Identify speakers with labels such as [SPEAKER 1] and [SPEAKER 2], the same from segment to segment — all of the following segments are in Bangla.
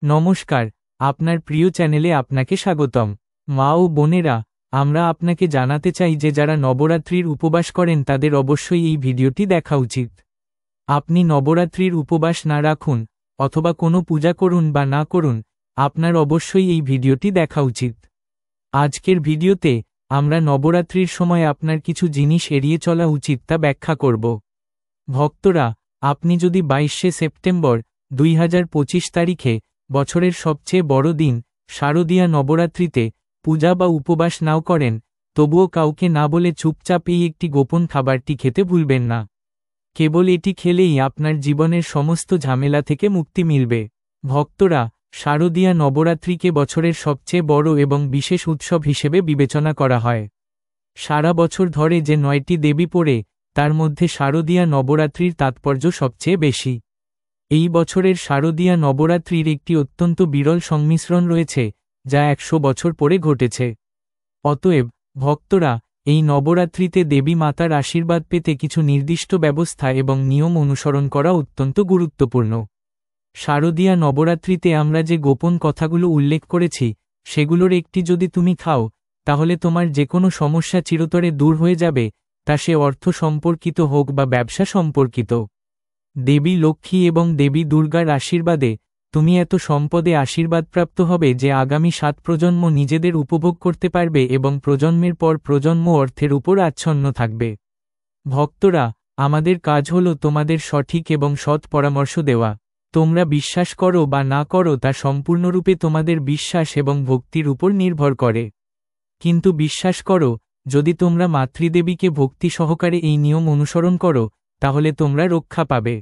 [SPEAKER 1] নমস্কার, আপনার প্রিয় চ্যানেলে আপনাকে স্বাগতম। মা ও বোনেরা, আমরা আপনাকে জানাতে চাই যে যারা নবরাত্রির উপবাস করেন তাদের অবশ্যই এই ভিডিওটি দেখা উচিত। আপনি নবরাত্রির উপবাস না রাখুন অথবা কোনো পূজা করুন বা না করুন, আপনার অবশ্যই এই ভিডিওটি দেখা উচিত। আজকের ভিডিওতে আমরা নবরাত্রির সময় আপনার কিছু জিনিস এড়িয়ে চলা উচিত তা ব্যাখ্যা করব। ভক্তরা, আপনি যদি 22শে সেপ্টেম্বর 2025 তারিখে বছরের সবচেয়ে বড় দিন শারদীয়া নবরাত্রিতে পূজা বা উপবাস নাও করেন, তবুও কাউকে না বলে চুপচাপ এই একটি গোপন খাবারটি খেতে ভুলবেন না। কেবল এটি খেলেই আপনার জীবনের সমস্ত ঝামেলা থেকে মুক্তি মিলবে। ভক্তরা, শারদীয়া নবরাত্রিকে বছরের সবচেয়ে বড় এবং বিশেষ উৎসব হিসেবে বিবেচনা করা হয়। সারা বছর ধরে যে 9টি দেবী পড়ে, তার মধ্যে শারদীয়া নবরাত্রির তাৎপর্য সবচেয়ে বেশি। এই বছরের শারদীয়া নবরাত্রির একটি অত্যন্ত বিরল সংমিশ্রণ রয়েছে, যা 100 বছর পরে ঘটেছে। অতএব, ভক্তরা, এই নবরাত্রিতে দেবী মাতার আশীর্বাদ পেতে কিছু নির্দিষ্ট ব্যবস্থা এবং নিয়ম অনুসরণ করা অত্যন্ত গুরুত্বপূর্ণ। শারদীয়া নবরাত্রিতে আমরা যে গোপন কথাগুলো উল্লেখ করেছি, সেগুলোর একটি যদি তুমি খাও, তাহলে তোমার যে কোনো সমস্যা চিরতরে দূর হয়ে যাবে, তা সে অর্থ সম্পর্কিত হোক বা ব্যবসা সম্পর্কিত। দেবী লক্ষ্মী এবং দেবী দুর্গার আশীর্বাদে তুমি এত সম্পদে আশীর্বাদপ্রাপ্ত হবে যে আগামী 7 প্রজন্ম নিজেদের উপভোগ করতে পারবে এবং প্রজন্মের পর প্রজন্ম অর্থের উপর আচ্ছন্ন থাকবে। ভক্তরা, আমাদের কাজ হল তোমাদের সঠিক এবং সৎ পরামর্শ দেওয়া। তোমরা বিশ্বাস করো বা না করো তা সম্পূর্ণরূপে তোমাদের বিশ্বাস এবং ভক্তির উপর নির্ভর করে। কিন্তু বিশ্বাস করো, যদি তোমরা মাতৃদেবীকে ভক্তি সহকারে এই নিয়ম অনুসরণ করো, তাহলে তোমরা রক্ষা পাবে।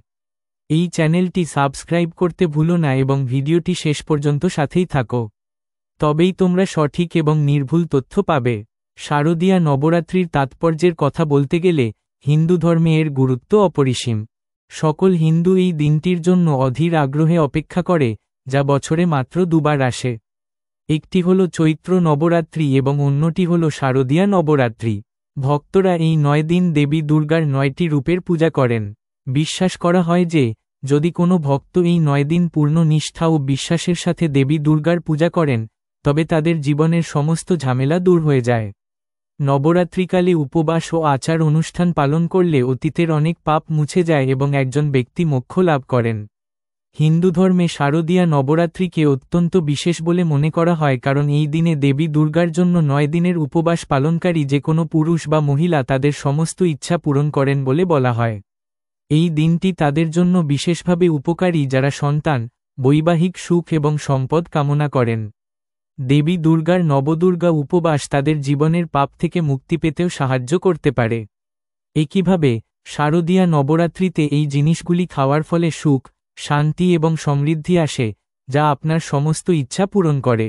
[SPEAKER 1] এই চ্যানেলটি সাবস্ক্রাইব করতে ভুলো না এবং ভিডিওটি শেষ পর্যন্ত সাথেই থাকো। তবেই তোমরা সঠিক এবং নির্ভুল তথ্য পাবে। শারদীয়া নবরাত্রির তাৎপর্যের কথা বলতে গেলে হিন্দু ধর্মে এর গুরুত্ব অপরিসীম। সকল হিন্দু এই দিনটির জন্য অধীর আগ্রহে অপেক্ষা করে, যা বছরে মাত্র দুবার আসে। একটি হল চৈত্র নবরাত্রি এবং অন্যটি হল শারদীয়া নবরাত্রি। ভক্তরা এই 9 দিন দেবী দুর্গার 9টি রূপের পূজা করেন। বিশ্বাস করা হয় যে, যদি কোনো ভক্ত এই 9 দিন পূর্ণ নিষ্ঠা ও বিশ্বাসের সাথে দেবী দুর্গার পূজা করেন, তবে তাদের জীবনের সমস্ত ঝামেলা দূর হয়ে যায়। নবরাত্রিকালে উপবাস ও আচার অনুষ্ঠান পালন করলে অতীতের অনেক পাপ মুছে যায় এবং একজন ব্যক্তি মোক্ষ লাভ করেন। হিন্দু ধর্মে শারদীয়া নবরাত্রিকে অত্যন্ত বিশেষ বলে মনে করা হয়, কারণ এই দিনে দেবী দুর্গার জন্য 9 দিনের উপবাস পালনকারী যে কোনো পুরুষ বা মহিলা তাদের সমস্ত ইচ্ছা পূরণ করেন বলে বলা হয়। এই দিনটি তাদের জন্য বিশেষভাবে উপকারী যারা সন্তান, বৈবাহিক সুখ এবং সম্পদ কামনা করেন। দেবী দুর্গার নবদুর্গা উপবাস তাদের জীবনের পাপ থেকে মুক্তি পেতেও সাহায্য করতে পারে। একইভাবে, শারদীয়া নবরাত্রিতে এই জিনিসগুলি খাওয়ার ফলে সুখ, শান্তি এবং সমৃদ্ধি আসে, যা আপনার সমস্ত ইচ্ছা পূরণ করে।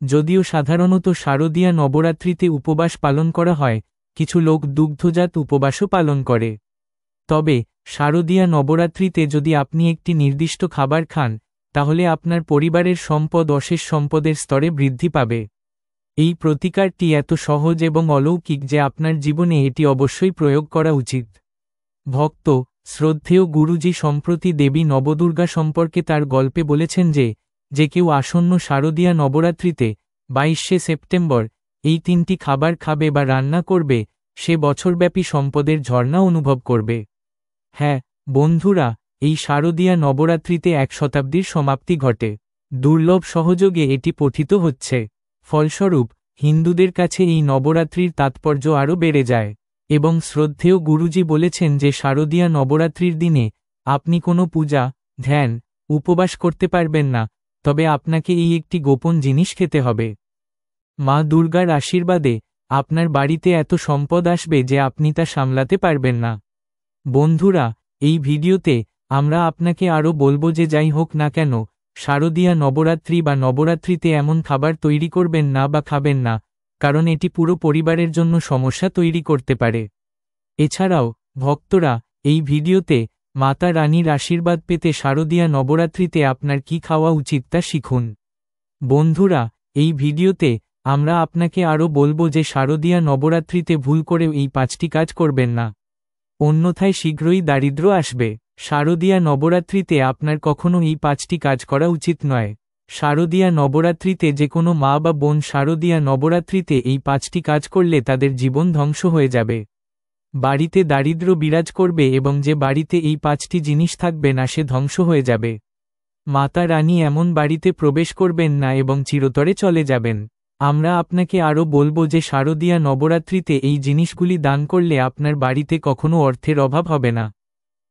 [SPEAKER 1] যদিও সাধারণত শারদীয়া নবরাত্রিতে উপবাস পালন করা হয়, কিছু লোক দুগ্ধজাত উপবাসও পালন করে। তবে, শারদীয়া নবরাত্রিতে যদি আপনি একটি নির্দিষ্ট খাবার খান, তাহলে আপনার পরিবারের সম্পদ অশেষ সম্পদের স্তরে বৃদ্ধি পাবে। এই প্রতিকারটি এত সহজ এবং অলৌকিক যে আপনার জীবনে এটি অবশ্যই প্রয়োগ করা উচিত। ভক্ত, শ্রদ্ধেয় গুরুজি সম্প্রতি দেবী নবদুর্গা সম্পর্কে তার গল্পে বলেছেন যে কেউ আসন্ন শারদীয়া নবরাত্রিতে 22শে সেপ্টেম্বর এই 3টি খাবার খাবে বা রান্না করবে, সে বছরব্যাপী সম্পদের ঝর্ণা অনুভব করবে। হ্যাঁ, বন্ধুরা, এই শারদীয়া নবরাত্রিতে 1 শতাব্দীর সমাপ্তি ঘটে। দুর্লভ সহযোগে এটি পঠিত হচ্ছে। ফলস্বরূপ, হিন্দুদের কাছে এই নবরাত্রির তাৎপর্য আরও বেড়ে যায়। এবং শ্রদ্ধেয় গুরুজি বলেছেন যে শারদীয়া নবরাত্রির দিনে আপনি কোনো পূজা, ধ্যান, উপবাস করতে পারবেন না, তবে আপনাকে এই একটি গোপন জিনিস খেতে হবে। মা দুর্গার আশীর্বাদে আপনার বাড়িতে এত সম্পদ আসবে যে আপনি তা সামলাতে পারবেন না। বন্ধুরা, এই ভিডিওতে আমরা আপনাকে আরও বলবো যে যাই হোক না কেন, শারদীয়া নবরাত্রি বা নবরাত্রিতে এমন খাবার তৈরি করবেন না বা খাবেন না, কারণ এটি পুরো পরিবারের জন্য সমস্যা তৈরি করতে পারে। এছাড়াও, ভক্তরা, এই ভিডিওতে মাতা রানীর আশীর্বাদ পেতে শারদীয়া নবরাত্রিতে আপনার কি খাওয়া উচিত তা শিখুন। বন্ধুরা, এই ভিডিওতে আমরা আপনাকে আরও বলবো যে শারদীয়া নবরাত্রিতে ভুল করেও এই 5টি কাজ করবেন না, অন্যথায় শীঘ্রই দারিদ্র্য আসবে। শারদীয়া নবরাত্রিতে আপনার কখনো এই 5টি কাজ করা উচিত নয়। শারদীয়া নবরাত্রিতে যে কোনো মা বা বোন শারদীয়া নবরাত্রিতে এই 5টি কাজ করলে তাদের জীবন ধ্বংস হয়ে যাবে। বাড়িতে দারিদ্র্য বিরাজ করবে এবং যে বাড়িতে এই 5টি জিনিস থাকবে না সে ধ্বংস হয়ে যাবে। মাতা রানী এমন বাড়িতে প্রবেশ করবেন না এবং চিরতরে চলে যাবেন। আমরা আপনাকে আরও বলবো যে শারদীয়া নবরাত্রিতে এই জিনিসগুলি দান করলে আপনার বাড়িতে কখনো অর্থের অভাব হবে না।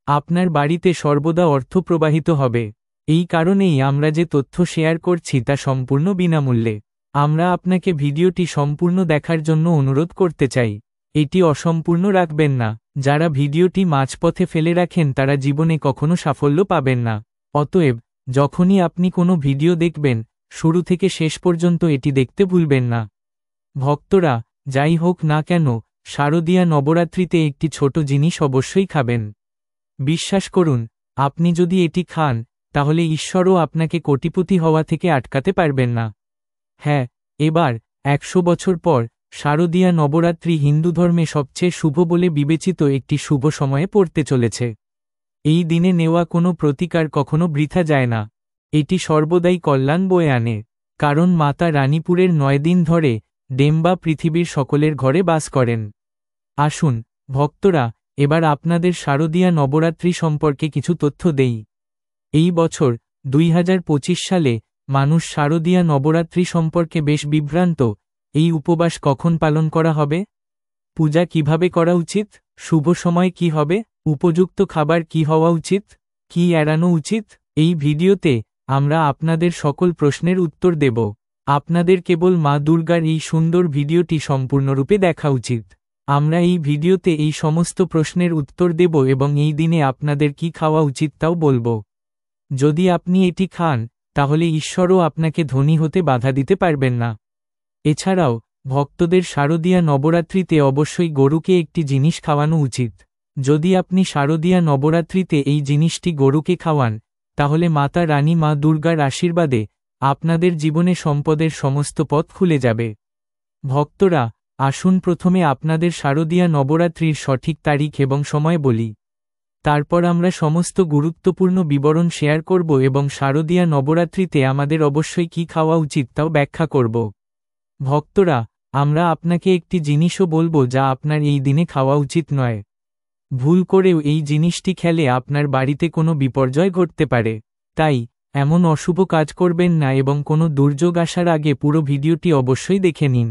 [SPEAKER 1] আপনার বাড়িতে সর্বদা অর্থ প্রবাহিত হবে। এই কারণেই আমরা যে তথ্য শেয়ার করছি তা সম্পূর্ণ বিনামূল্যে। আমরা আপনাকে ভিডিওটি সম্পূর্ণ দেখার জন্য অনুরোধ করতে চাই। এটি অসম্পূর্ণ রাখবেন না। যারা ভিডিওটি মাঝপথে ফেলে রাখেন তারা জীবনে কখনো সাফল্য পাবেন না। অতএব, যখনই আপনি কোনো ভিডিও দেখবেন, শুরু থেকে শেষ পর্যন্ত এটি দেখতে ভুলবেন না। ভক্তরা, যাই হোক না কেন, শারদীয়া নবরাত্রিতে একটি ছোট জিনিস অবশ্যই খাবেন। বিশ্বাস করুন, আপনি যদি এটি খান, তাহলে ঈশ্বরও আপনাকে কোটিপতি হওয়া থেকে আটকাতে পারবেন না। হ্যাঁ, এবার 100 বছর পর শারদীয়া নবরাত্রি হিন্দু ধর্মে সবচেয়ে শুভ বলে বিবেচিত একটি শুভ সময়ে পড়তে চলেছে। এই দিনে নেওয়া কোনো প্রতিকার কখনো বৃথা যায় না। এটি সর্বদাই কল্যাণ বয়ে আনে। কারণ মাতা রানীপুরের 9 দিন ধরে ডেম্বা পৃথিবীর সকলের ঘরে বাস করেন। আসুন, ভক্তরা, এবার আপনাদের শারদীয়া নবরাত্রি সম্পর্কে কিছু তথ্য দেই। এই বছর 2025 সালে মানুষ শারদীয়া নবরাত্রি সম্পর্কে বেশ বিভ্রান্ত। এই উপবাস কখন পালন করা হবে? পূজা কিভাবে করা উচিত? শুভ সময় কি হবে? উপযুক্ত খাবার কি হওয়া উচিত? কি এড়ানো উচিত? এই ভিডিওতে আমরা আপনাদের সকল প্রশ্নের উত্তর দেব। আপনাদের কেবল মা দুর্গার এই সুন্দর ভিডিওটি সম্পূর্ণরূপে দেখা উচিত। আমরা এই ভিডিওতে এই সমস্ত প্রশ্নের উত্তর দেব এবং এই দিনে আপনাদের কি খাওয়া উচিত তাও বলবো। যদি আপনি এটি খান, তাহলে ঈশ্বরও আপনাকে ধনী হতে বাধা দিতে পারবেন না। এছাড়াও, ভক্তদের শারদীয়া নবরাত্রিতে অবশ্যই গরুকে একটি জিনিস খাওয়ানো উচিত। যদি আপনি শারদীয়া নবরাত্রিতে এই জিনিসটি গরুকে খাওয়ান, তাহলে মাতা রানী মা দুর্গার আশীর্বাদে আপনাদের জীবনে সম্পদের সমস্ত পথ খুলে যাবে। ভক্তরা, আসুন প্রথমে আপনাদের শারদীয়া নবরাত্রির সঠিক তারিখ এবং সময় বলি। তারপর আমরা সমস্ত গুরুত্বপূর্ণ বিবরণ শেয়ার করব এবং শারদীয়া নবরাত্রিতে আমাদের অবশ্যই কি খাওয়া উচিত তাও ব্যাখ্যা করব। ভক্তরা, আমরা আপনাকে একটি জিনিসও বলবো যা আপনার এই দিনে খাওয়া উচিত নয়। ভুল করেও এই জিনিসটি খেলে আপনার বাড়িতে কোনো বিপর্যয় ঘটতে পারে। তাই, এমন অশুভ কাজ করবেন না এবং কোনো দুর্যোগ আসার আগে পুরো ভিডিওটি অবশ্যই দেখে নিন।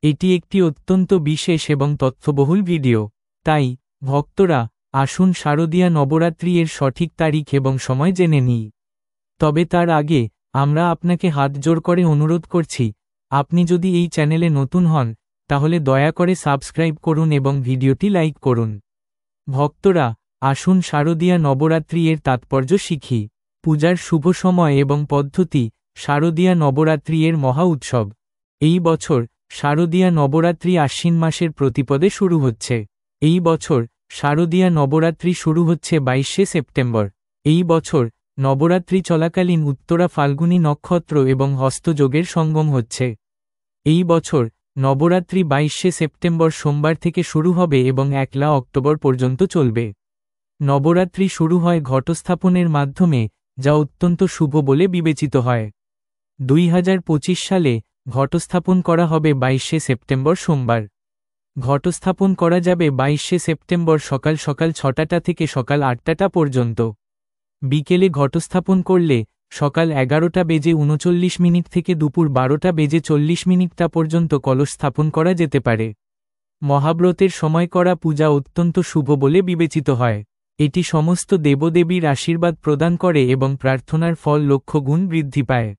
[SPEAKER 1] এটি একটি অত্যন্ত বিশেষ এবং তথ্যবহুল ভিডিও। তাই, ভক্তরা, আসুন শারদীয়া নবরাত্রি এর সঠিক তারিখ এবং সময় জেনে নিই। তবে তার আগে, আমরা আপনাকে হাত জোড় করে অনুরোধ করছি, আপনি যদি এই চ্যানেলে নতুন হন, তাহলে দয়া করে সাবস্ক্রাইব করুন এবং ভিডিওটি লাইক করুন। ভক্তরা, আসুন শারদীয়া নবরাত্রি এর তাৎপর্য শিখি। পূজার শুভ সময় এবং পদ্ধতি। শারদীয়া নবরাত্রি এর মহা উৎসব। এই বছর শারদীয়া নবরাত্রি আশ্বিন মাসের প্রতিপদে শুরু হচ্ছে। এই বছর শারদীয়া নবরাত্রি শুরু হচ্ছে 22শে সেপ্টেম্বর। এই বছর নবরাত্রি চলাকালীন উত্তরা ফাল্গুনী নক্ষত্র এবং হস্তযোগের সঙ্গম হচ্ছে। এই বছর নবরাত্রি 22শে সেপ্টেম্বর সোমবার থেকে শুরু হবে এবং 1 অক্টোবর পর্যন্ত চলবে। নবরাত্রি শুরু হয় ঘটস্থাপনের মাধ্যমে, যা অত্যন্ত শুভ বলে বিবেচিত হয়। 2025 সালে ঘটস্থাপন করা হবে 22শে সেপ্টেম্বর সোমবার। ঘটস্থাপন করা যাবে 22শে সেপ্টেম্বর সকাল 6টা থেকে সকাল 8টা পর্যন্ত। বিকেলে ঘটস্থাপন করলে সকাল 11:39 থেকে দুপুর 12:40 পর্যন্ত কলস স্থাপন করা যেতে পারে। মহাব্রতের সময় করা পূজা অত্যন্ত শুভ বলে বিবেচিত হয়। এটি সমস্ত দেবদেবীর আশীর্বাদ প্রদান করে এবং প্রার্থনার ফল লক্ষ গুণ বৃদ্ধি পায়।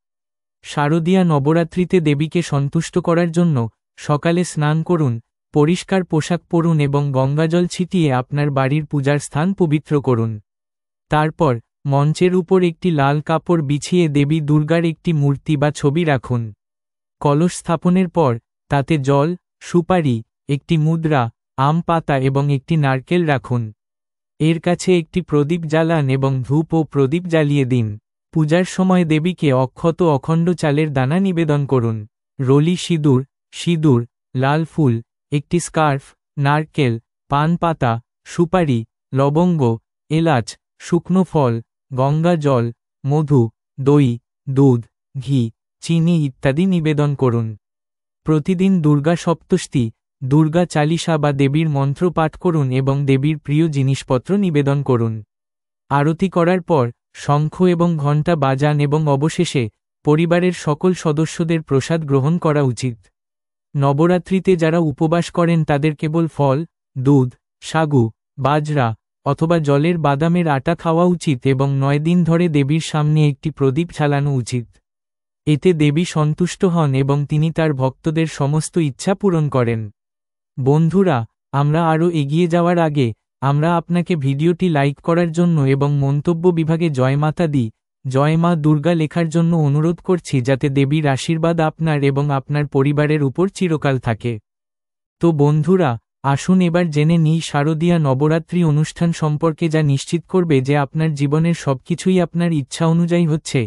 [SPEAKER 1] শারদীয়া নবরাত্রিতে দেবীকে সন্তুষ্ট করার জন্য সকালে স্নান করুন, পরিষ্কার পোশাক পরুন এবং গঙ্গাজল ছিটিয়ে আপনার বাড়ির পূজার স্থান পবিত্র করুন। তারপর মঞ্চের উপর একটি লাল কাপড় বিছিয়ে দেবী দুর্গার একটি মূর্তি বা ছবি রাখুন। কলস স্থাপনের পর তাতে জল, সুপারি, একটি মুদ্রা, আম পাতা এবং একটি নারকেল রাখুন। এর কাছে একটি প্রদীপ জ্বালান এবং ধূপ ও প্রদীপ জ্বালিয়ে দিন। পূজার সময় দেবীকে অক্ষত অখণ্ড চালের দানা নিবেদন করুন। রলি সিঁদুর, লাল ফুল, একটি স্কার্ফ, নারকেল, পান পাতা, সুপারি, লবঙ্গ, এলাচ, শুকনো ফল, গঙ্গা জল, মধু, দই, দুধ, ঘি, চিনি ইত্যাদি নিবেদন করুন। প্রতিদিন দুর্গা সপ্তশতী, দুর্গা চালিসা বা দেবীর মন্ত্র পাঠ করুন এবং দেবীর প্রিয় জিনিসপত্র নিবেদন করুন। আরতি করার পর শঙ্খ এবং ঘণ্টা বাজান এবং অবশেষে পরিবারের সকল সদস্যদের প্রসাদ গ্রহণ করা উচিত। নবরাত্রিতে যারা উপবাস করেন তাদের কেবল ফল, দুধ, সাগু, বাজরা অথবা জলের বাদামের আটা খাওয়া উচিত এবং 9 দিন ধরে দেবীর সামনে একটি প্রদীপ জ্বালানো উচিত। এতে দেবী সন্তুষ্ট হন এবং তিনি তার ভক্তদের সমস্ত ইচ্ছা পূরণ করেন। বন্ধুরা, আমরা আরও এগিয়ে যাওয়ার আগে আমরা আপনাকে ভিডিওটি লাইক করার জন্য এবং মন্তব্য বিভাগে জয় মাতা দি, জয় মা দুর্গা লেখার জন্য অনুরোধ করছি যাতে দেবীর আশীর্বাদ আপনার এবং আপনার পরিবারের উপর চিরকাল থাকে। তো বন্ধুরা, আসুন এবার জেনে নিই শারদীয়া নবরাত্রি অনুষ্ঠান সম্পর্কে, যা নিশ্চিত করবে যে আপনার জীবনের সবকিছুই আপনার ইচ্ছা অনুযায়ী হচ্ছে।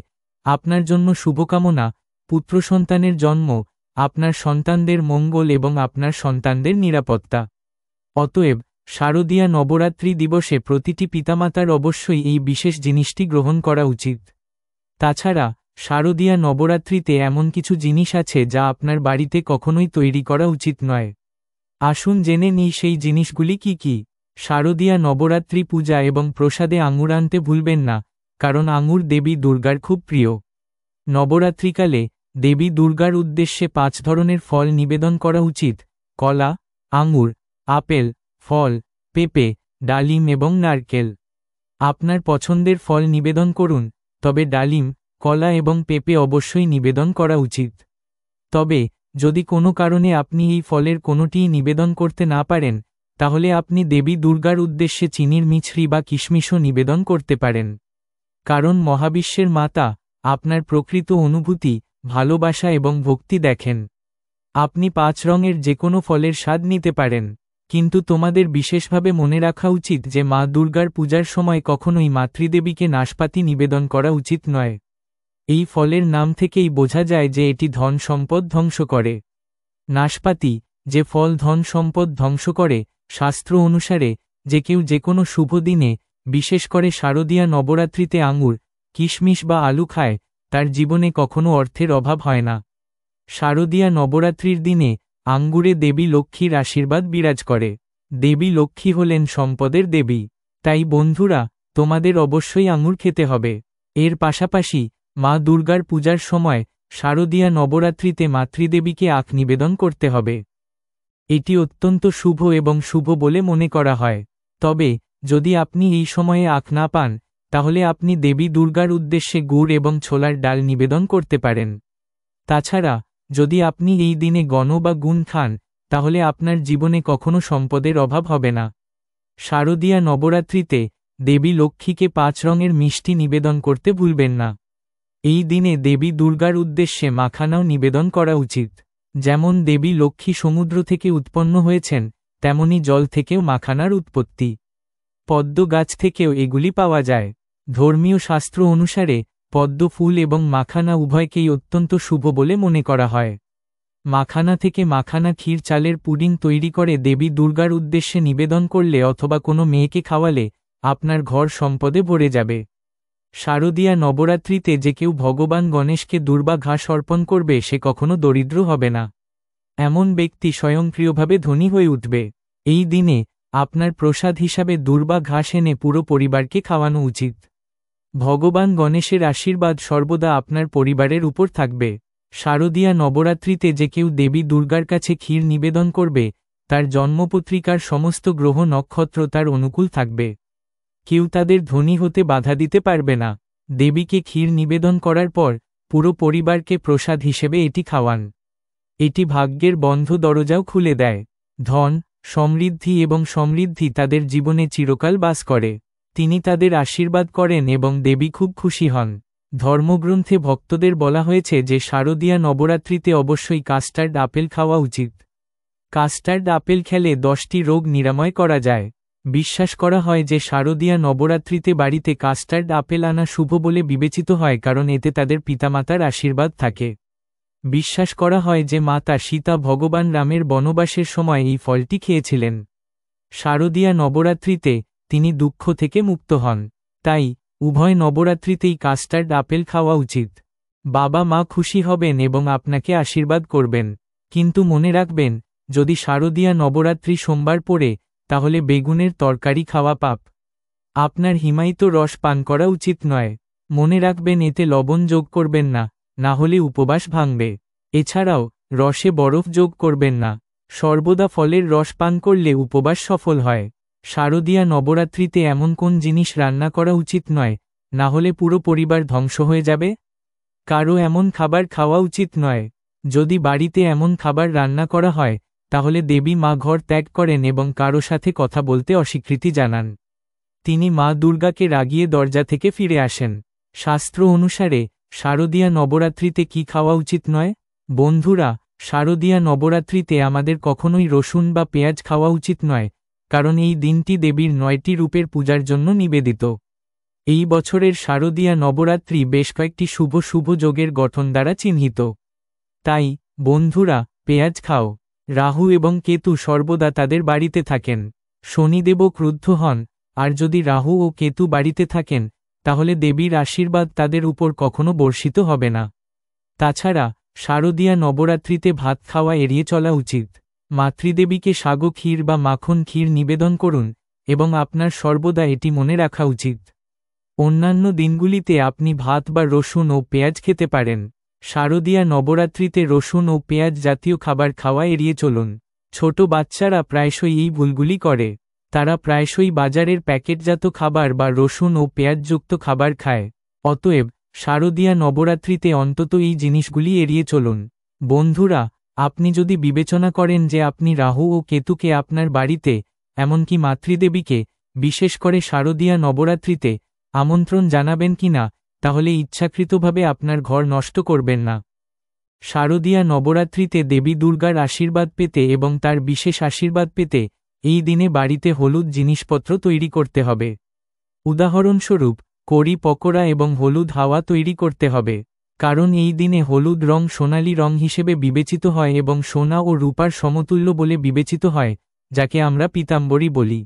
[SPEAKER 1] আপনার জন্য শুভকামনা, পুত্রসন্তানের জন্ম, আপনার সন্তানদের মঙ্গল এবং আপনার সন্তানদের নিরাপত্তা। অতএব শারদীয়া নবরাত্রি দিবসে প্রতিটি পিতামাতার অবশ্যই এই বিশেষ জিনিসটি গ্রহণ করা উচিত। তাছাড়া শারদীয়া নবরাত্রিতে এমন কিছু জিনিস আছে যা আপনার বাড়িতে কখনোই তৈরি করা উচিত নয়। আসুন জেনে নিই সেই জিনিসগুলি কি কি। শারদীয়া নবরাত্রি পূজা এবং প্রসাদে আঙুর আনতে ভুলবেন না, কারণ আঙুর দেবী দুর্গার খুব প্রিয়। নবরাত্রিকালে দেবী দুর্গার উদ্দেশ্যে 5 ধরনের ফল নিবেদন করা উচিত: কলা, আঙুর, আপেল, ফল, পেঁপে, ডালিম এবং নারকেল। আপনার পছন্দের ফল নিবেদন করুন, তবে ডালিম, কলা এবং পেঁপে অবশ্যই নিবেদন করা উচিত। তবে যদি কোনো কারণে আপনি এই ফলের কোনোটিই নিবেদন করতে না পারেন, তাহলে আপনি দেবী দুর্গার উদ্দেশ্যে চিনির মিছরি বা কিশমিশও নিবেদন করতে পারেন। কারণ মহাবিশ্বের মাতা আপনার প্রকৃত অনুভূতি, ভালোবাসা এবং ভক্তি দেখেন। আপনি 5 রঙের যে কোনো ফলের স্বাদ নিতে পারেন, কিন্তু তোমাদের বিশেষভাবে মনে রাখা উচিত যে মা দুর্গার পূজার সময় কখনোই মাতৃদেবীকে নাশপাতি নিবেদন করা উচিত নয়। এই ফলের নাম থেকেই বোঝা যায় যে এটি ধন সম্পদ ধ্বংস করে। নাশপাতি, যে ফল ধন সম্পদ ধ্বংস করে, শাস্ত্র অনুসারে যে কেউ যে কোনো শুভ দিনে, বিশেষ করে শারদীয়া নবরাত্রিতে আঙুর, কিশমিশ বা আলু খায়, তার জীবনে কখনো অর্থের অভাব হয় না। শারদীয়া নবরাত্রির দিনে আঙ্গুরে দেবী লক্ষ্মীর আশীর্বাদ বিরাজ করে। দেবী লক্ষ্মী হলেন সম্পদের দেবী। তাই বন্ধুরা, তোমাদের অবশ্যই আঙুর খেতে হবে। এর পাশাপাশি মা দুর্গার পূজার সময় শারদীয়া নবরাত্রিতে মাতৃদেবীকে আখ নিবেদন করতে হবে। এটি অত্যন্ত শুভ এবং শুভ বলে মনে করা হয়। তবে যদি আপনি এই সময়ে আখ না পান, তাহলে আপনি দেবী দুর্গার উদ্দেশ্যে গুড় এবং ছোলার ডাল নিবেদন করতে পারেন। তাছাড়া যদি আপনি এই দিনে গণ বা গুণ খান, তাহলে আপনার জীবনে কখনো সম্পদের অভাব হবে না। শারদীয়া নবরাত্রিতে দেবী লক্ষ্মীকে 5 রঙের মিষ্টি নিবেদন করতে ভুলবেন না। এই দিনে দেবী দুর্গার উদ্দেশ্যে মাখানাও নিবেদন করা উচিত। যেমন দেবী লক্ষ্মী সমুদ্র থেকে উৎপন্ন হয়েছেন, তেমনি জল থেকেও মাখানার উৎপত্তি। পদ্ম গাছ থেকেও এগুলি পাওয়া যায়। ধর্মীয় শাস্ত্র অনুসারে পদ্ম ফুল এবং মাখানা উভয়কেই অত্যন্ত শুভ বলে মনে করা হয়। মাখানা থেকে মাখানা ক্ষীর চালের পুডিং তৈরি করে দেবী দুর্গার উদ্দেশ্যে নিবেদন করলে অথবা কোনো মেয়েকে খাওয়ালে আপনার ঘর সম্পদে ভরে যাবে। শারদীয়া নবরাত্রিতে যে কেউ ভগবান গণেশকে দুর্বা ঘাস অর্পণ করবে সে কখনো দরিদ্র হবে না। এমন ব্যক্তি স্বয়ংক্রিয়ভাবে ধনী হয়ে উঠবে। এই দিনে আপনার প্রসাদ হিসাবে দুর্বা ঘাস এনে পুরো পরিবারকে খাওয়ানো উচিত। ভগবান গণেশের আশীর্বাদ সর্বদা আপনার পরিবারের উপর থাকবে। শারদীয়া নবরাত্রিতে যে কেউ দেবী দুর্গার কাছে ক্ষীর নিবেদন করবে, তার জন্মপত্রিকার সমস্ত গ্রহ নক্ষত্র তার অনুকূল থাকবে। কেউ তাদের ধনী হতে বাধা দিতে পারবে না। দেবীকে ক্ষীর নিবেদন করার পর পুরো পরিবারকে প্রসাদ হিসেবে এটি খাওয়ান। এটি ভাগ্যের বন্ধ দরজাও খুলে দেয়। ধন, সমৃদ্ধি এবং সমৃদ্ধি তাদের জীবনে চিরকাল বাস করে। তিনি তাদের আশীর্বাদ করেন এবং দেবী খুব খুশি হন। ধর্মগ্রন্থে ভক্তদের বলা হয়েছে যে শারদীয়া নবরাত্রিতে অবশ্যই কাস্টার্ড আপেল খাওয়া উচিত। কাস্টার্ড আপেল খেলে 10টি রোগ নিরাময় করা যায়। বিশ্বাস করা হয় যে শারদীয়া নবরাত্রিতে বাড়িতে কাস্টার্ড আপেল আনা শুভ বলে বিবেচিত হয়, কারণ এতে তাদের পিতামাতার আশীর্বাদ থাকে। বিশ্বাস করা হয় যে মাতা সীতা ভগবান রামের বনবাসের সময় এই ফলটি খেয়েছিলেন। শারদীয়া নবরাত্রিতে তিনি দুঃখ থেকে মুক্ত হন। তাই উভয় নবরাত্রিতেই কাস্টার্ড আপেল খাওয়া উচিত। বাবা মা খুশি হবেন এবং আপনাকে আশীর্বাদ করবেন। কিন্তু মনে রাখবেন, যদি শারদীয়া নবরাত্রি সোমবার পড়ে, তাহলে বেগুনের তরকারি খাওয়া পাপ। আপনার হিমায়িত রস পান করা উচিত নয়। মনে রাখবেন এতে লবণ যোগ করবেন না, না হলে উপবাস ভাঙবে। এছাড়াও রসে বরফ যোগ করবেন না। সর্বদা ফলের রস পান করলে উপবাস সফল হয়। শারদীয়া নবরাত্রিতে এমন কোন জিনিস রান্না করা উচিত নয়, না হলে পুরো পরিবার ধ্বংস হয়ে যাবে? কারো এমন খাবার খাওয়া উচিত নয়। যদি বাড়িতে এমন খাবার রান্না করা হয়, তাহলে দেবী মা ঘর ত্যাগ করেন এবং কারো সাথে কথা বলতে অস্বীকৃতি জানান। তিনি মা দুর্গাকে রাগিয়ে দরজা থেকে ফিরে আসেন। শাস্ত্র অনুসারে শারদীয়া নবরাত্রিতে কি খাওয়া উচিত নয়? বন্ধুরা, শারদীয়া নবরাত্রিতে আমাদের কখনোই রসুন বা পেঁয়াজ খাওয়া উচিত নয়, কারণ এই দিনটি দেবীর 9টি রূপের পূজার জন্য নিবেদিত। এই বছরের শারদীয়া নবরাত্রি বেশ কয়েকটি শুভ শুভ যোগের গঠন দ্বারা চিহ্নিত। তাই, বন্ধুরা, পেঁয়াজ খাও। রাহু এবং কেতু সর্বদা তাদের বাড়িতে থাকেন। শনিদেবও ক্রুদ্ধ হন, আর যদি রাহু ও কেতু বাড়িতে থাকেন, তাহলে দেবীর আশীর্বাদ তাদের উপর কখনো বর্ষিত হবে না। তাছাড়া শারদীয়া নবরাত্রিতে ভাত খাওয়া এড়িয়ে চলা উচিত। মাতৃদেবীকে সাগো ক্ষীর বা মাখন ক্ষীর নিবেদন করুন, এবং আপনার সর্বদা এটি মনে রাখা উচিত। অন্যান্য দিনগুলিতে আপনি ভাত বা রসুন ও পেঁয়াজ খেতে পারেন। শারদীয়া নবরাত্রিতে রসুন ও পেঁয়াজ জাতীয় খাবার খাওয়া এড়িয়ে চলুন। ছোট বাচ্চারা প্রায়শই এই ভুলগুলি করে। তারা প্রায়শই বাজারের প্যাকেটজাত খাবার বা রসুন ও পেঁয়াজযুক্ত খাবার খায়। অতএব, শারদীয়া নবরাত্রিতে অন্তত এই জিনিসগুলি এড়িয়ে চলুন। বন্ধুরা, আপনি যদি বিবেচনা করেন যে আপনি রাহু ও কেতুকে আপনার বাড়িতে, এমনকি মাতৃদেবীকে, বিশেষ করে শারদীয়া নবরাত্রিতে, আমন্ত্রণ জানাবেন কিনা, তাহলে ইচ্ছাকৃতভাবে আপনার ঘর নষ্ট করবেন না। শারদীয়া নবরাত্রিতে দেবী দুর্গার আশীর্বাদ পেতে এবং তার বিশেষ আশীর্বাদ পেতে, এই দিনে বাড়িতে হলুদ জিনিসপত্র তৈরি করতে হবে। উদাহরণস্বরূপ, কড়ি পকোড়া এবং হলুদ হাওয়া তৈরি করতে হবে। কারণ এই দিনে হলুদ রং সোনালী রং হিসেবে বিবেচিত হয় এবং সোনা ও রূপার সমতুল্য বলে বিবেচিত হয়, যাকে আমরা পীতাম্বরী বলি।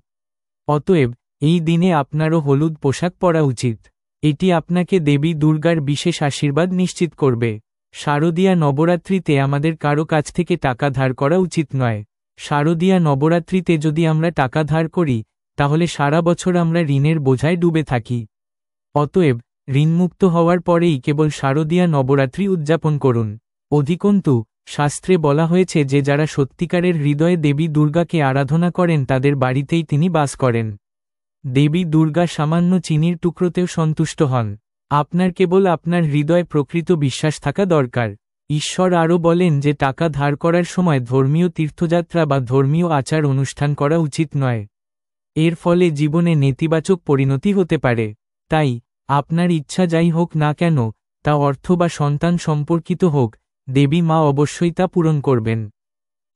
[SPEAKER 1] অতএব, এই দিনে আপনারও হলুদ পোশাক পরা উচিত। এটি আপনাকে দেবী দুর্গার বিশেষ আশীর্বাদ নিশ্চিত করবে। শারদীয়া নবরাত্রিতে আমাদের কারো কাছ থেকে টাকা ধার করা উচিত নয়। শারদীয়া নবরাত্রিতে যদি আমরা টাকা ধার করি, তাহলে সারা বছর আমরা ঋণের বোঝায় ডুবে থাকি। অতএব, ঋণমুক্ত হওয়ার পরেই কেবল শারদীয়া নবরাত্রি উদযাপন করুন। অধিকন্তু, শাস্ত্রে বলা হয়েছে যে যারা সত্যিকারের হৃদয়ে দেবী দুর্গাকে আরাধনা করেন তাদের বাড়িতেই তিনি বাস করেন। দেবী দুর্গা সামান্য চিনির টুকরোতেও সন্তুষ্ট হন। আপনার কেবল আপনার হৃদয়ে প্রকৃত বিশ্বাস থাকা দরকার। ঈশ্বর আরও বলেন যে টাকা ধার করার সময় ধর্মীয় তীর্থযাত্রা বা ধর্মীয় আচার অনুষ্ঠান করা উচিত নয়। এর ফলে জীবনে নেতিবাচক পরিণতি হতে পারে। তাই, আপনার ইচ্ছা যাই হোক না কেন, তা অর্থ বা সন্তান সম্পর্কিত হোক, দেবী মা অবশ্যই তা পূরণ করবেন।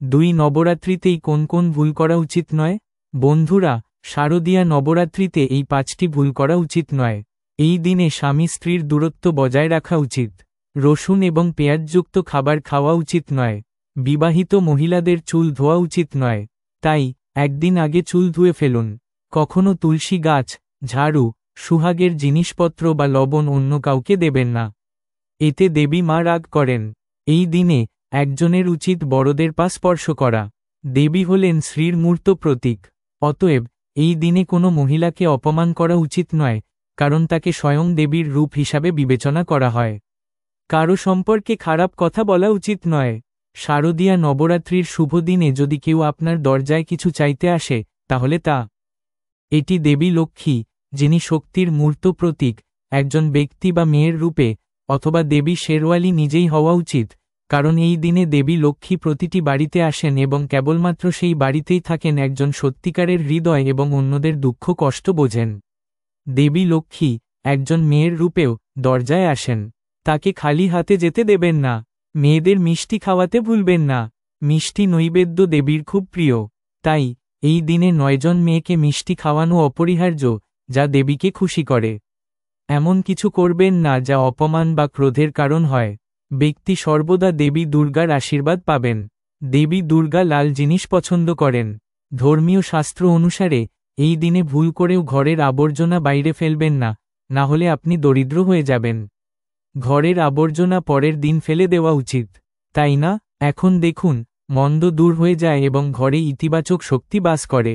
[SPEAKER 1] 2 নবরাত্রিতেই কোন কোন ভুল করা উচিত নয়? বন্ধুরা, শারদীয়া নবরাত্রিতে এই 5টি ভুল করা উচিত নয়। এই দিনে স্বামী স্ত্রীর দূরত্ব বজায় রাখা উচিত। রসুন এবং পেঁয়াজযুক্ত খাবার খাওয়া উচিত নয়। বিবাহিত মহিলাদের চুল ধোয়া উচিত নয়। তাই, একদিন আগে চুল ধুয়ে ফেলুন। কখনো তুলসী গাছ, ঝাড়ু, সুহাগের জিনিসপত্র বা লবণ অন্য কাউকে দেবেন না। এতে দেবী মা রাগ করেন। এই দিনে একজনের উচিত বড়দের পা স্পর্শ করা। দেবী হলেন শ্রীর মূর্ত প্রতীক। অতএব, এই দিনে কোনো মহিলাকে অপমান করা উচিত নয়, কারণ তাকে স্বয়ং দেবীর রূপ হিসাবে বিবেচনা করা হয়। কারো সম্পর্কে খারাপ কথা বলা উচিত নয়। শারদীয়া নবরাত্রির শুভ দিনে যদি কেউ আপনার দরজায় কিছু চাইতে আসে, তাহলে এটি দেবী লক্ষ্মী, যিনি শক্তির মূর্ত প্রতীক, একজন ব্যক্তি বা মেয়ের রূপে, অথবা দেবী শেরওয়ালি নিজেই হওয়া উচিত, কারণ এই দিনে দেবী লক্ষ্মী প্রতিটি বাড়িতে আসেন এবং কেবলমাত্র সেই বাড়িতেই থাকেন একজন সত্যিকারের হৃদয় এবং অন্যদের দুঃখ কষ্ট বোঝেন। দেবী লক্ষ্মী, একজন মেয়ের রূপেও, দরজায় আসেন। তাকে খালি হাতে যেতে দেবেন না। মেয়েদের মিষ্টি খাওয়াতে ভুলবেন না। মিষ্টি নৈবেদ্য দেবীর খুব প্রিয়। তাই, এই দিনে 9 জন মেয়েকে মিষ্টি খাওয়ানো অপরিহার্য, যা দেবীকে খুশি করে। এমন কিছু করবেন না যা অপমান বা ক্রোধের কারণ হয়। ব্যক্তি সর্বদা দেবী দুর্গার আশীর্বাদ পাবেন। দেবী দুর্গা লাল জিনিস পছন্দ করেন। ধর্মীয় শাস্ত্র অনুসারে, এই দিনে ভুল করেও ঘরের আবর্জনা বাইরে ফেলবেন না, না হলে আপনি দরিদ্র হয়ে যাবেন। ঘরের আবর্জনা পরের দিন ফেলে দেওয়া উচিত, তাই না? এখন দেখুন, মন্দ দূর হয়ে যায় এবং ঘরে ইতিবাচক শক্তি বাস করে।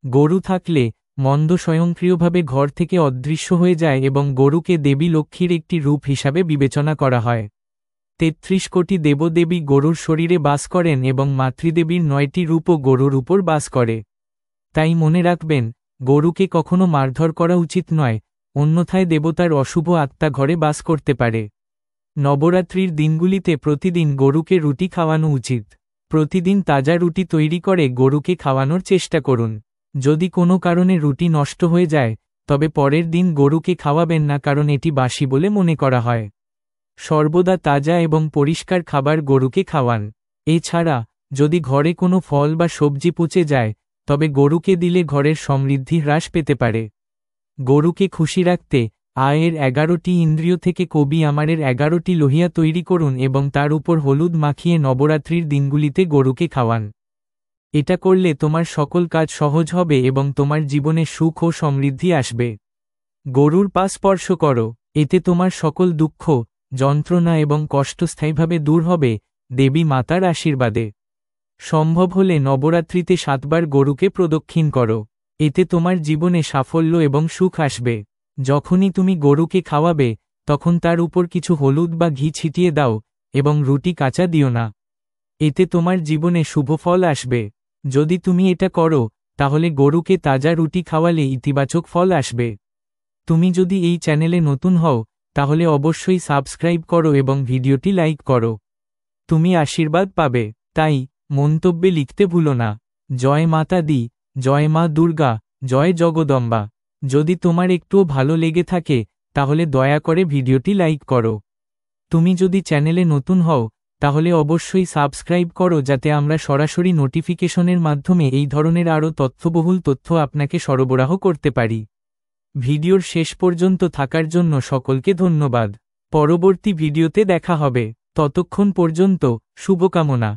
[SPEAKER 1] গরু থাকলে মন্দ স্বয়ংক্রিয়ভাবে ঘর থেকে অদৃশ্য হয়ে যায় এবং গরুকে দেবী লক্ষ্মীর একটি রূপ হিসাবে বিবেচনা করা হয়। ৩৩ কোটি দেবদেবী গরুর শরীরে বাস করেন এবং মাতৃদেবীর ৯টি রূপও গরুর উপর বাস করে। তাই মনে রাখবেন, গরুকে কখনো মারধর করা উচিত নয়, অন্যথায় দেবতার অশুভ আত্মা ঘরে বাস করতে পারে। নবরাত্রির দিনগুলিতে প্রতিদিন গরুকে রুটি খাওয়ানো উচিত। প্রতিদিন তাজা রুটি তৈরি করে গরুকে খাওয়ানোর চেষ্টা করুন। যদি কোনো কারণে রুটি নষ্ট হয়ে যায়, তবে পরের দিন গরুকে খাওয়াবেন না, কারণ এটি বাসি বলে মনে করা হয়। সর্বদা তাজা এবং পরিষ্কার খাবার গরুকে খাওয়ান। এছাড়া, যদি ঘরে কোনো ফল বা সবজি পচে যায়, তবে গরুকে দিলে ঘরের সমৃদ্ধি হ্রাস পেতে পারে। গরুকে খুশি রাখতে আয়ের 11টি ইন্দ্রিয় থেকে কবি আমারের 11টি লোহিয়া তৈরি করুন এবং তার উপর হলুদ মাখিয়ে নবরাত্রির দিনগুলিতে গরুকে খাওয়ান। এটা করলে তোমার সকল কাজ সহজ হবে এবং তোমার জীবনে সুখ ও সমৃদ্ধি আসবে। গরুর পা স্পর্শ করো, এতে তোমার সকল দুঃখ, যন্ত্রণা এবং কষ্ট স্থায়ীভাবে দূর হবে, দেবী মাতার আশীর্বাদে। সম্ভব হলে নবরাত্রিতে 7 বার গরুকে প্রদক্ষিণ করো, এতে তোমার জীবনে সাফল্য এবং সুখ আসবে। যখনই তুমি গরুকে খাওয়াবে, তখন তার উপর কিছু হলুদ বা ঘি ছিটিয়ে দাও এবং রুটি কাঁচা দিও না, এতে তোমার জীবনে শুভ ফল আসবে। যদি তুমি এটা করো, তাহলে গরুকে তাজা রুটি খাওয়ালে ইতিবাচক ফল আসবে। তুমি যদি এই চ্যানেলে নতুন হও, তাহলে অবশ্যই সাবস্ক্রাইব করো এবং ভিডিওটি লাইক করো। তুমি আশীর্বাদ পাবে, তাই মন্তব্যে লিখতে ভুলো না। জয় মাতা দি, জয় মা দুর্গা, জয় জগদম্বা। যদি তোমার একটুও ভালো লেগে থাকে, তাহলে দয়া করে ভিডিওটি লাইক করো। তুমি যদি চ্যানেলে নতুন হও, তাহলে অবশ্যই সাবস্ক্রাইব করো, যাতে আমরা সরাসরি নোটিফিকেশনের মাধ্যমে এই ধরনের আরও তথ্যবহুল তথ্য আপনাকে সরবরাহ করতে পারি। ভিডিওর শেষ পর্যন্ত থাকার জন্য সকলকে ধন্যবাদ। পরবর্তী ভিডিওতে দেখা হবে, ততক্ষণ পর্যন্ত শুভকামনা।